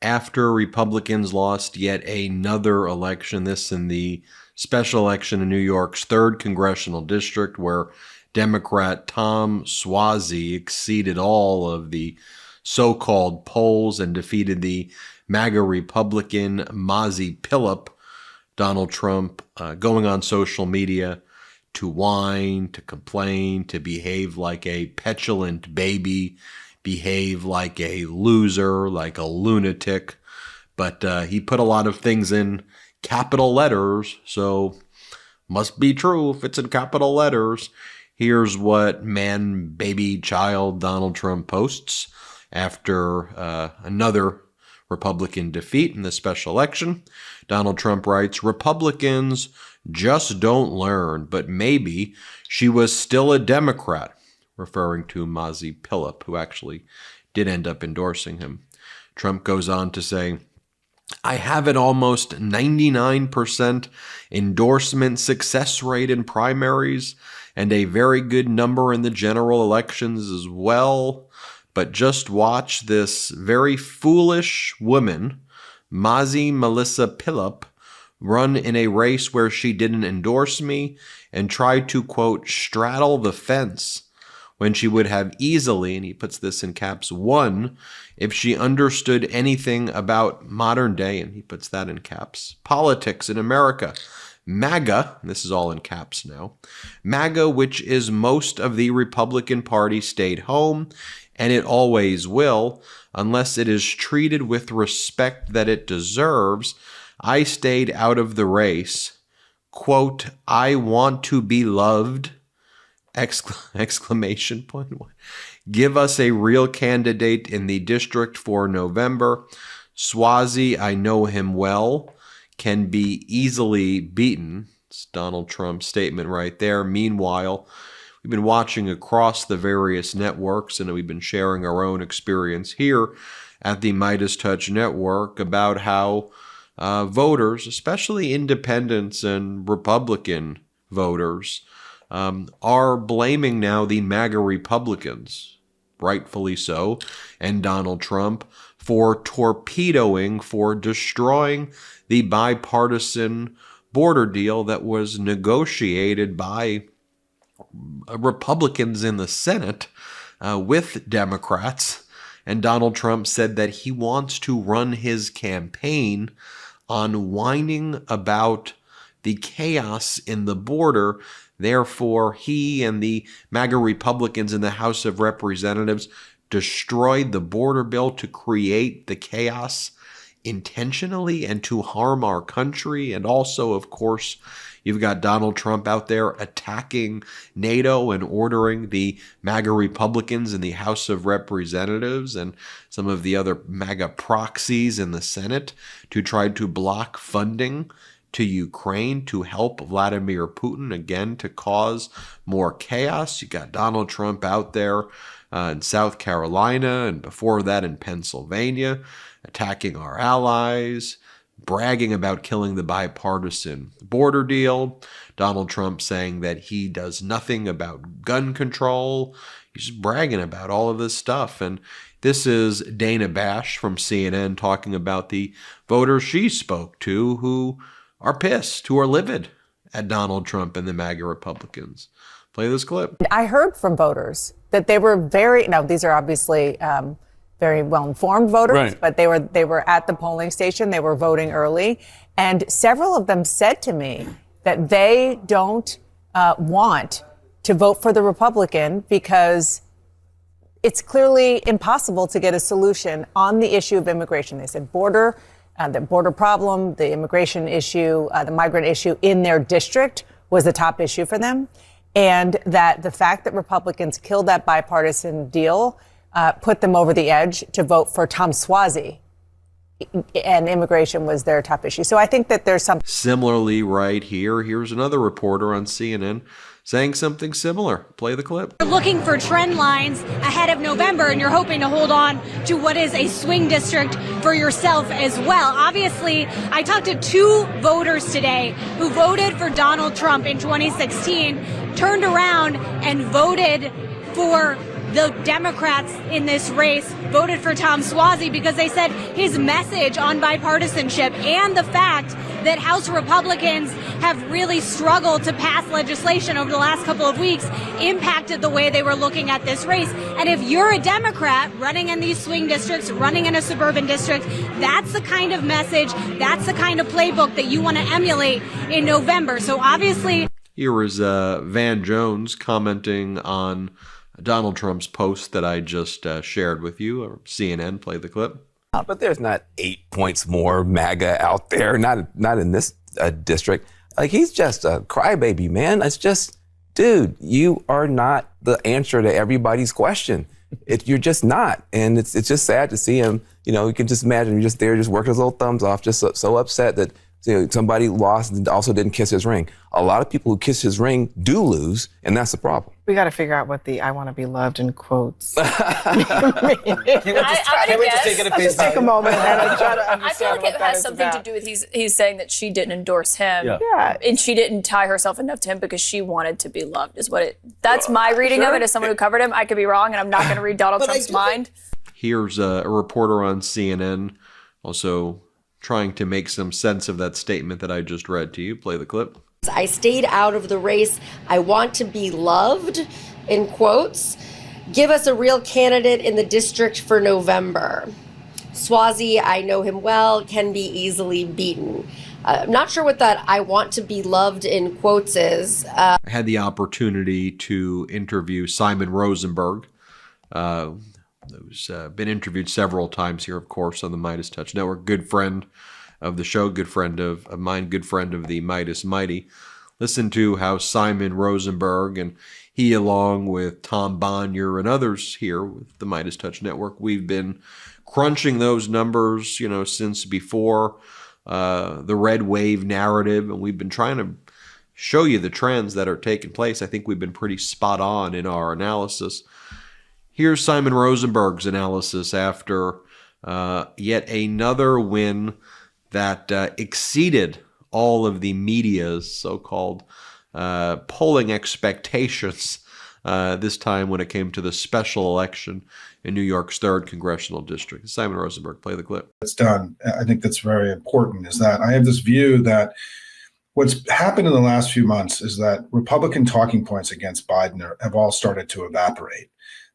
after Republicans lost yet another election, this in the special election in New York's 3rd congressional district, where Democrat Tom Suozzi exceeded all of the so-called polls and defeated the MAGA Republican Mazi Pilip. Donald Trump going on social media to whine, to complain, to behave like a petulant baby, behave like a loser, like a lunatic. But he put a lot of things in capital letters, so must be true if it's in capital letters. Here's what man, baby, child Donald Trump posts after another Republican defeat in the special election. Donald Trump writes, "Republicans just don't learn, but maybe she was still a Democrat," referring to Mazi Pilip, who actually did end up endorsing him. Trump goes on to say, "I have an almost 99% endorsement success rate in primaries and a very good number in the general elections as well. But just watch this very foolish woman, Mazi Melissa Pilip, run in a race where she didn't endorse me and try to, quote, straddle the fence when she would have easily," and he puts this in caps, "won if she understood anything about modern day," and he puts that in caps, "politics in America. MAGA," this is all in caps now, "MAGA, which is most of the Republican Party, stayed home, and it always will, unless it is treated with respect that it deserves. I stayed out of the race. Quote, I want to be loved, exclamation point. Give us a real candidate in the district for November. Suozzi, I know him well, can be easily beaten." It's Donald Trump's statement right there. Meanwhile, we've been watching across the various networks, and we've been sharing our own experience here at the MeidasTouch network about how voters, especially independents and Republican voters, are blaming now the MAGA Republicans, rightfully so, and Donald Trump for torpedoing, for destroying the bipartisan border deal that was negotiated by Republicans in the Senate with Democrats. And Donald Trump said that he wants to run his campaign on whining about the chaos in the border. Therefore, he and the MAGA Republicans in the House of Representatives destroyed the border bill to create the chaos intentionally and to harm our country. And also, of course, you've got Donald Trump out there attacking NATO and ordering the MAGA Republicans in the House of Representatives and some of the other MAGA proxies in the Senate to try to block funding to Ukraine to help Vladimir Putin, again, to cause more chaos. You got Donald Trump out there in South Carolina and before that in Pennsylvania, attacking our allies, bragging about killing the bipartisan border deal. Donald Trump saying that he does nothing about gun control. He's bragging about all of this stuff. And this is Dana Bash from CNN talking about the voters she spoke to who are pissed, who are livid at Donald Trump and the MAGA Republicans. Play this clip. I heard from voters that they were now these are obviously very well-informed voters, right, but they were at the polling station. They were voting early. And several of them said to me that they don't want to vote for the Republican because it's clearly impossible to get a solution on the issue of immigration. They said the border problem, the immigration issue, the migrant issue in their district was the top issue for them. And that the fact that Republicans killed that bipartisan deal put them over the edge to vote for Tom Suozzi. And immigration was their top issue. So I think that there's some. Similarly, right here, here's another reporter on CNN saying something similar. Play the clip. You're looking for trend lines ahead of November, and you're hoping to hold on to what is a swing district for yourself as well. Obviously, I talked to 2 voters today who voted for Donald Trump in 2016, turned around and voted for the Democrats in this race voted for Tom Suozzi because they said his message on bipartisanship and the fact that House Republicans have really struggled to pass legislation over the last couple of weeks impacted the way they were looking at this race. And if you're a Democrat running in these swing districts, running in a suburban district, that's the kind of message, that's the kind of playbook that you want to emulate in November. So obviously... Here is Van Jones commenting on Donald Trump's post that I just shared with you. Or CNN, play the clip. But there's not 8 points more MAGA out there, not in this district. Like, he's just a crybaby, man. It's just, dude, you are not the answer to everybody's question. You're just not. And it's just sad to see him. You know, you can just imagine him just there, just working his little thumbs off, just so upset that somebody lost and also didn't kiss his ring. A lot of people who kiss his ring do lose, and that's the problem. We got to figure out what the "I want to be loved" in quotes. Can we just take it at face value? Take a moment and try to understand. I feel like it has something to do with he's saying that she didn't endorse him, and she didn't tie herself enough to him because she wanted to be loved. That's my reading of it. As someone who covered him, I could be wrong, and I'm not going to read Donald Trump's mind. Here's a reporter on CNN, also trying to make some sense of that statement that I just read to you. Play the clip. I stayed out of the race. I want to be loved, in quotes. Give us a real candidate in the district for November. Suozzi, I know him well, can be easily beaten. I'm not sure what that "I want to be loved" in quotes is. I had the opportunity to interview Simon Rosenberg, who's been interviewed several times here, of course, on the MeidasTouch Network. Good friend of the show, good friend of mine, good friend of the Meidas Mighty. Listen to how Simon Rosenberg and he, along with Tom Bonnier and others here with the MeidasTouch Network, we've been crunching those numbers, since before the red wave narrative, and we've been trying to show you the trends that are taking place. I think we've been pretty spot on in our analysis. Here's Simon Rosenberg's analysis after yet another win that exceeded all of the media's so-called polling expectations this time when it came to the special election in New York's 3rd congressional district. Simon Rosenberg, play the clip. It's done. I think that's very important, is that I have this view that what's happened in the last few months is that Republican talking points against Biden have all started to evaporate.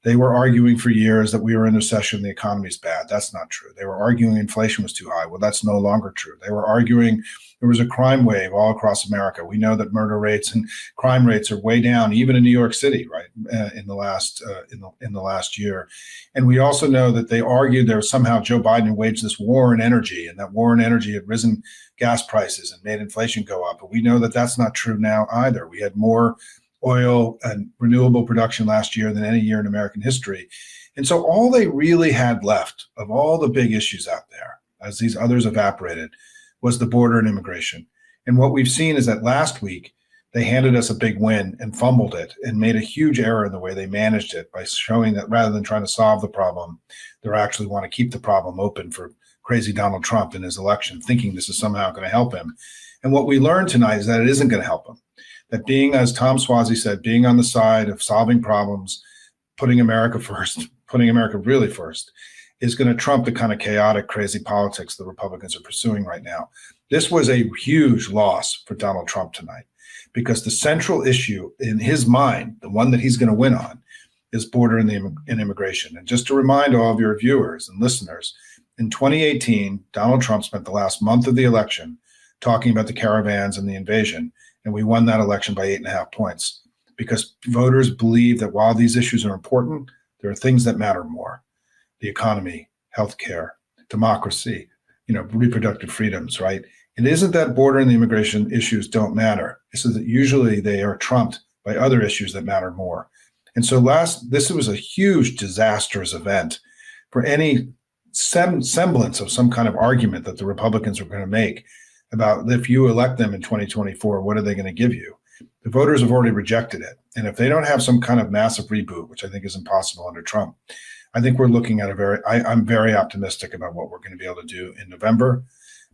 They were arguing for years that we were in a recession, the economy's bad. That's not true. They were arguing inflation was too high. Well, that's no longer true. They were arguing there was a crime wave all across America. We know that murder rates and crime rates are way down, even in New York City, right, in the last year. And we also know that they argued there was somehow Joe Biden waged this war in energy, and that war in energy had risen gas prices and made inflation go up. But we know that that's not true now either. We had more oil and renewable production last year than any year in American history. And so all they really had left of all the big issues out there, as these others evaporated, was the border and immigration. And what we've seen is that last week, they handed us a big win and fumbled it and made a huge error in the way they managed it by showing that rather than trying to solve the problem, they actually want to keep the problem open for crazy Donald Trump in his election, thinking this is somehow going to help him. And what we learned tonight is that it isn't going to help him. That being, as Tom Suozzi said, being on the side of solving problems, putting America first, putting America really first, is going to trump the kind of chaotic, crazy politics the Republicans are pursuing right now. This was a huge loss for Donald Trump tonight, because the central issue in his mind, the one that he's going to win on, is border and immigration. And just to remind all of your viewers and listeners, in 2018, Donald Trump spent the last month of the election talking about the caravans and the invasion. And we won that election by 8.5 points, because voters believe that while these issues are important, there are things that matter more: the economy, healthcare, democracy, reproductive freedoms, right? It isn't that border and the immigration issues don't matter. It's that usually they are trumped by other issues that matter more. And so this was a huge disastrous event for any semblance of some kind of argument that the Republicans were going to make about if you elect them in 2024, what are they going to give you? The voters have already rejected it. And if they don't have some kind of massive reboot, which I think is impossible under Trump, I think we're looking at I'm very optimistic about what we're going to be able to do in November,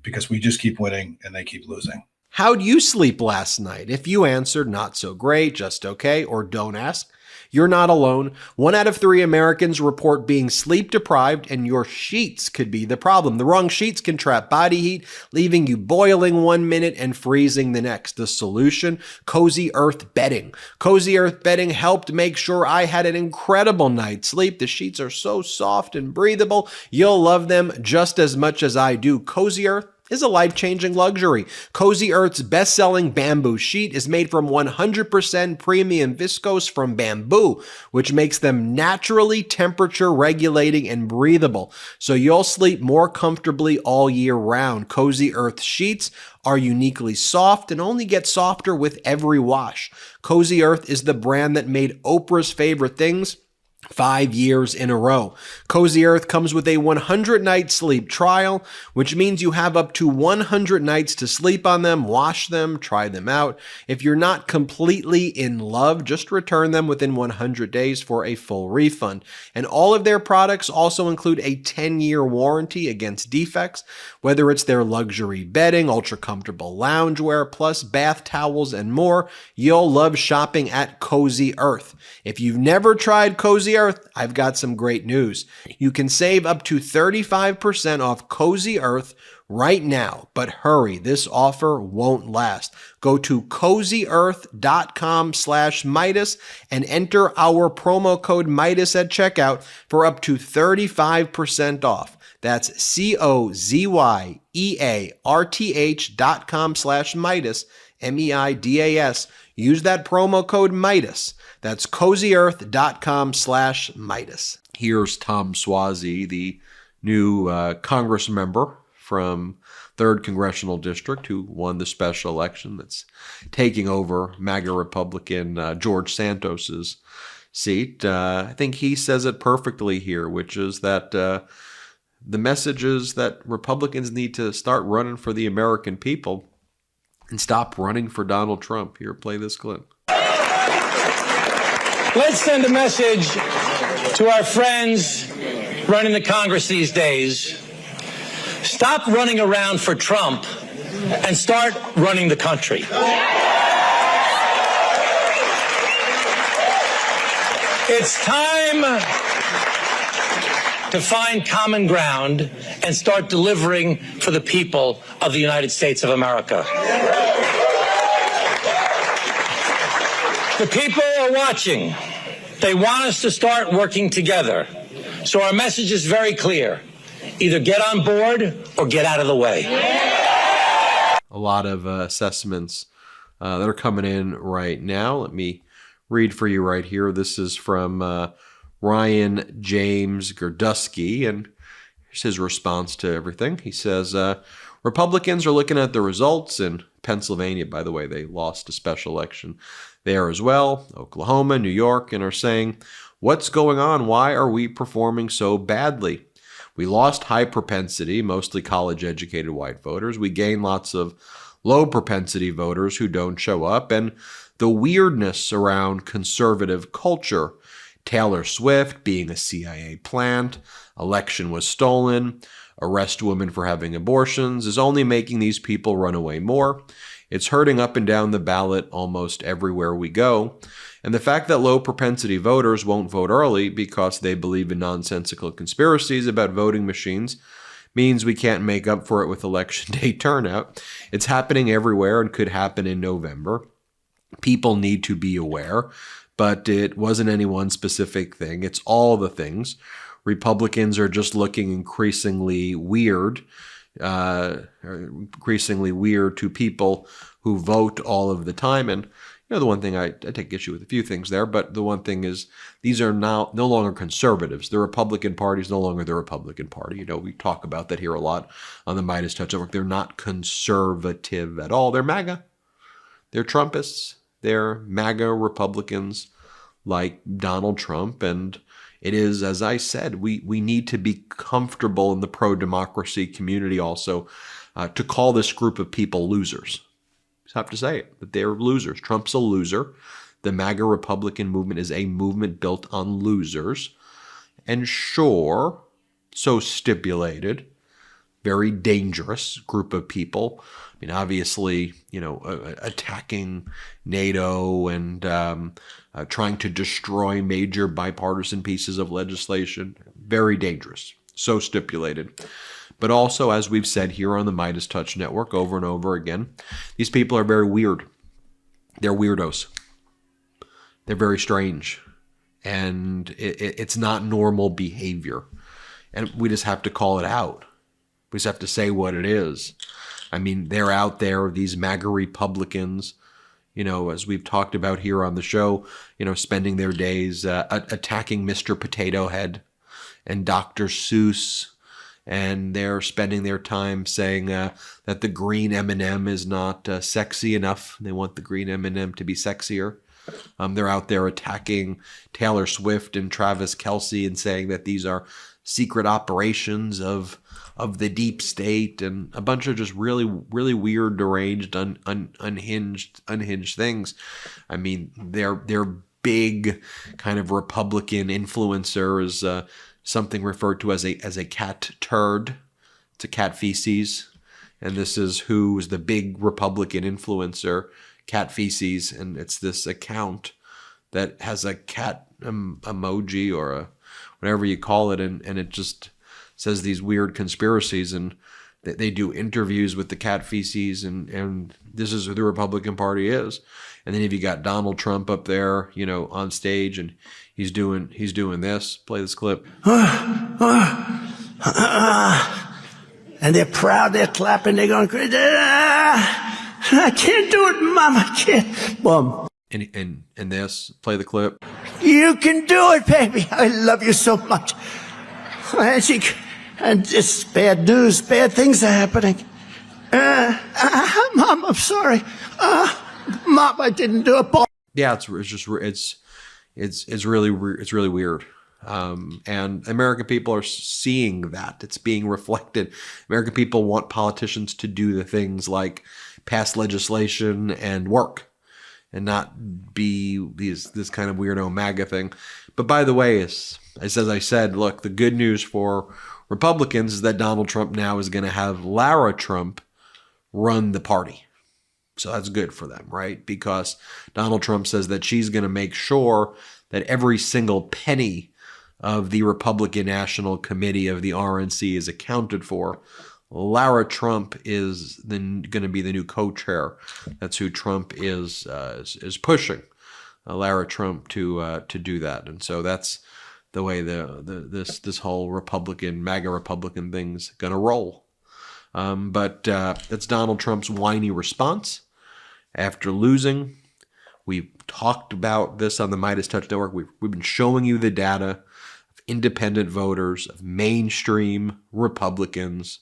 because we just keep winning and they keep losing. How'd you sleep last night? If you answered not so great, just okay, or don't ask, you're not alone. 1 out of 3 Americans report being sleep deprived, and your sheets could be the problem. The wrong sheets can trap body heat, leaving you boiling 1 minute and freezing the next. The solution? Cozy Earth bedding. Cozy Earth bedding helped make sure I had an incredible night's sleep. The sheets are so soft and breathable. You'll love them just as much as I do. Cozy Earth is a life-changing luxury. Cozy Earth's best-selling bamboo sheet is made from 100% premium viscose from bamboo, which makes them naturally temperature-regulating and breathable, so you'll sleep more comfortably all year round. Cozy Earth sheets are uniquely soft and only get softer with every wash. Cozy Earth is the brand that made Oprah's Favorite Things 5 years in a row. Cozy Earth comes with a 100-night sleep trial, which means you have up to 100 nights to sleep on them, wash them, try them out. If you're not completely in love, just return them within 100 days for a full refund. And all of their products also include a 10-year warranty against defects, whether it's their luxury bedding, ultra-comfortable loungewear, plus bath towels and more. You'll love shopping at Cozy Earth. If you've never tried Cozy Earth, I've got some great news. You can save up to 35% off Cozy Earth right now, but hurry, this offer won't last. Go to cozyearth.com/Meidas and enter our promo code Meidas at checkout for up to 35% off. That's COZYEARTH.com/Meidas, MEIDAS. Use that promo code Meidas. That's cozyearth.com/Meidas. Here's Tom Suozzi, the new Congress member from 3rd Congressional District who won the special election that's taking over MAGA Republican George Santos's seat. I think he says it perfectly here, which is that the message is that Republicans need to start running for the American people and stop running for Donald Trump. Here, play this clip. Let's send a message to our friends running the Congress these days. Stop running around for Trump and start running the country. It's time to find common ground and start delivering for the people of the United States of America. The people are watching. They want us to start working together. So our message is very clear. Either get on board or get out of the way. A lot of assessments that are coming in right now. Let me read for you right here. This is from Ryan James Gerdusky, and here's his response to everything. He says, Republicans are looking at the results in Pennsylvania. By the way, they lost a special election there as well, Oklahoma, New York, and are saying, what's going on? Why are we performing so badly? We lost high propensity, mostly college-educated white voters. We gained lots of low propensity voters who don't show up, and the weirdness around conservative culture. Taylor Swift being a CIA plant, election was stolen, arrest women for having abortions is only making these people run away more. It's hurting up and down the ballot almost everywhere we go. And the fact that low propensity voters won't vote early because they believe in nonsensical conspiracies about voting machines means we can't make up for it with election day turnout. It's happening everywhere and could happen in November. People need to be aware, but it wasn't any one specific thing. It's all the things. Republicans are just looking increasingly weird to people who vote all of the time. And the one thing I take issue with a few things there, but the one thing is these are now no longer conservatives. The Republican Party is no longer the Republican Party. We talk about that here a lot on the MeidasTouch Network. They're not conservative at all. They're MAGA. They're Trumpists. They're MAGA Republicans like Donald Trump. And it is, as I said, we need to be comfortable in the pro-democracy community also to call this group of people losers. Just have to say it, that they're losers. Trump's a loser. The MAGA Republican movement is a movement built on losers. And sure, so stipulated, very dangerous group of people. I mean, obviously, attacking NATO and trying to destroy major bipartisan pieces of legislation. Very dangerous. So stipulated. But also, as we've said here on the MeidasTouch Network over and over again, these people are very weird. They're weirdos. They're very strange. And it's not normal behavior. And we just have to call it out. We just have to say what it is. I mean, they're out there, these MAGA Republicans, as we've talked about here on the show, spending their days attacking Mr. Potato Head and Dr. Seuss. And they're spending their time saying that the green M&M is not sexy enough. They want the green M&M to be sexier. They're out there attacking Taylor Swift and Travis Kelce and saying that these are secret operations of the deep state and a bunch of just really, really weird, deranged, unhinged things. I mean, they're big kind of Republican influencers. Something referred to as a cat turd. It's a cat feces. And this is who is the big Republican influencer, cat feces. And it's this account that has a cat emoji or whatever you call it. And it just says these weird conspiracies. And they do interviews with the cat feces. And this is who the Republican Party is. And then if you got Donald Trump up there, on stage and he's doing this. Play this clip. And they're proud, they're clapping, they're going crazy. I can't do it, Mom, I can't. Boom. And this, play the clip. You can do it, baby. I love you so much. And just bad news, bad things are happening. Mom, I'm sorry. Mom, I didn't do it. Yeah, it's really weird. And American people are seeing that. It's being reflected. American people want politicians to do the things like pass legislation and work and not be this kind of weirdo MAGA thing. But by the way, as I said, look, the good news for Republicans is that Donald Trump now is going to have Lara Trump run the party. So that's good for them, right? Because Donald Trump says that she's going to make sure that every single penny of the Republican National Committee of the RNC is accounted for. Lara Trump is then going to be the new co-chair. That's who Trump is pushing, Lara Trump to do that. And so that's the way this whole MAGA Republican thing's going to roll. But that's Donald Trump's whiny response after losing. We've talked about this on the MeidasTouch Network. We've been showing you the data of independent voters, of mainstream Republicans,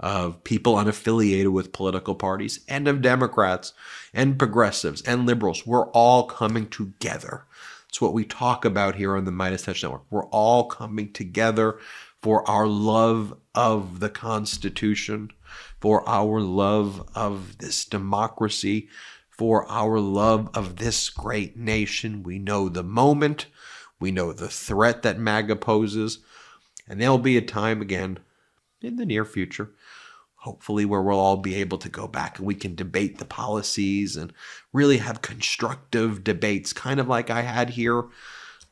of people unaffiliated with political parties, and of Democrats and progressives and liberals. We're all coming together. It's what we talk about here on the MeidasTouch Network. We're all coming together for our love of the Constitution, for our love of this democracy, for our love of this great nation. We know the moment. We know the threat that MAGA poses. And there'll be a time again in the near future, hopefully, where we'll all be able to go back and we can debate the policies and really have constructive debates, kind of like I had here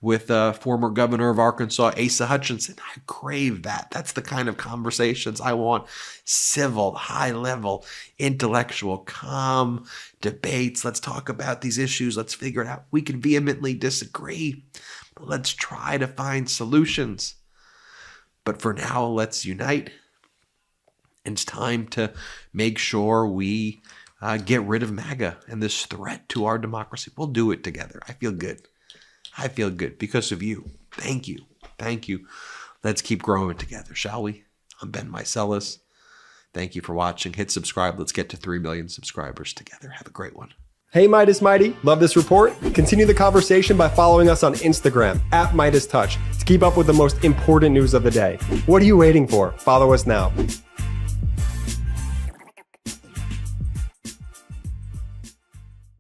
with former governor of Arkansas, Asa Hutchinson. I crave that. That's the kind of conversations I want. Civil, high-level, intellectual, calm debates. Let's talk about these issues. Let's figure it out. We can vehemently disagree, but let's try to find solutions. But for now, let's unite. It's time to make sure we get rid of MAGA and this threat to our democracy. We'll do it together. I feel good. I feel good because of you. Thank you. Thank you. Let's keep growing together, shall we? I'm Ben Meiselas. Thank you for watching. Hit subscribe. Let's get to 3 million subscribers together. Have a great one. Hey, Meidas Mighty. Love this report? Continue the conversation by following us on Instagram @MeidasTouch to keep up with the most important news of the day. What are you waiting for? Follow us now.